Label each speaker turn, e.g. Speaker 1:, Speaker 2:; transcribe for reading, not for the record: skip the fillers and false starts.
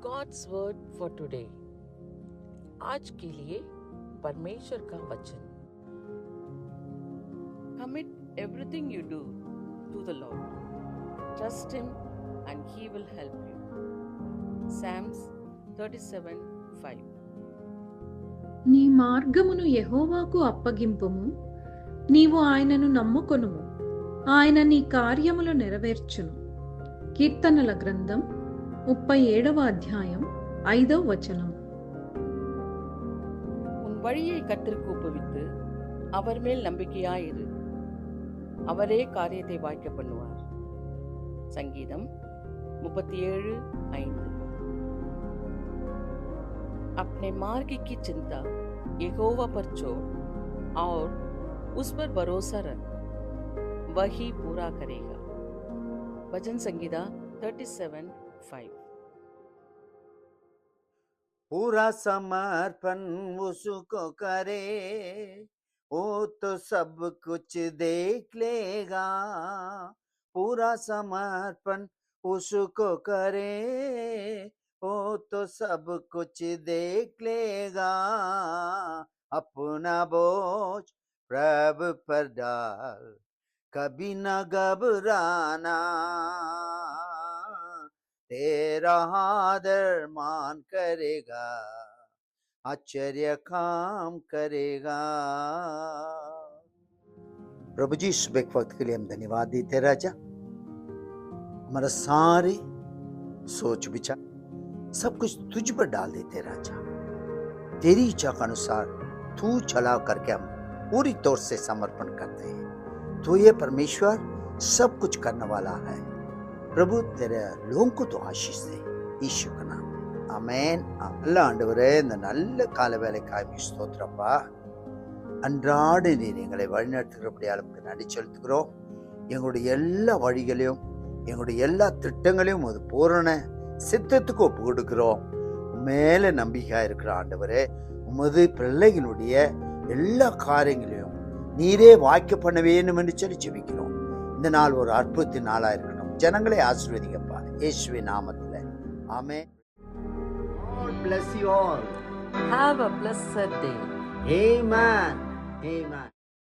Speaker 1: God's word for today. आज के लिए परमेश्वर का वचन. Commit everything you do to the Lord. Trust Him and He will help you. Psalms 37:5.
Speaker 2: నీ మార్గమును యెహోవాకు అప్పగింపుము, నీవు ఆయనను నమ్ముకొనుము, ఆయన నీ కార్యములు నెరవేర్చును. కీర్తనల గ్రంథం 37వ అధ్యాయం 5వ వచనం.
Speaker 1: உன் வழியை கர்த்தருக்கு ஒப்புவித்து அவர் மேல் நம்பிக்கையாயிரு, அவரே காரியத்தை வாய்க்க பண்ணுவார். சங்கீதம் 37:5. अपने मार्ग की चिंता यहोवा पर छोड़ और उस पर भरोसा रख, वही पूरा करेगा. भजन संगीता 37:5.
Speaker 3: पूरा समर्पण उसको करे, वो तो सब कुछ देख लेगा. पूरा समर्पण उसको करे, वो तो सब कुछ देख लेगा. अपना बोझ प्रभु पर डाल, कभी न घबराना. तेरा आदर मान करेगा, आश्चर्य काम करेगा. प्रभु जी, सुबह के वक्त के लिए हम धन्यवाद देते राजा. हमारा सारे सोच विचार सब कुछ तुझ पर डाल देते राजा. तेरी इच्छा के अनुसार तू चला करके हम पूरी तौर से समर्पण करते हैं. तो ये परमेश्वर सब कुछ करने वाला है. प्रभु तेरे लोगों को तो आशीष दे, ईशु का नाम. ஆமென். நல்ல ஆண்டவரே, இந்த நல்ல கால வேலைக்காய் ஸ்தோத்திரப்பா. அன்றாட நீர் எங்களை வழிநடத்துகிறபடியால் நமக்கு நன்றி செலுத்துகிறோம். எங்களுடைய எல்லா வழிகளையும் எங்களுடைய எல்லா திட்டங்களையும் அது பூரண சித்தத்துக்கு ஒப்பு கொடுக்கிறோம். மேல நம்பிக்கையா இருக்கிற ஆண்டவரே, உமது பிள்ளைகளுடைய எல்லா காரியங்களையும் நீரே வாய்க்க பண்ண வேண்டும் என்று சொல்லி ஜெபிக்கிறோம். இந்த நாள் ஒரு அற்புதத்தின் நாளா இருக்கணும். ஜனங்களை ஆசீர்வதிங்கப்பா, இயேசுவின் நாமத்தில். ஆமென். God bless you all.
Speaker 1: Have a blessed day.
Speaker 3: Amen. Amen.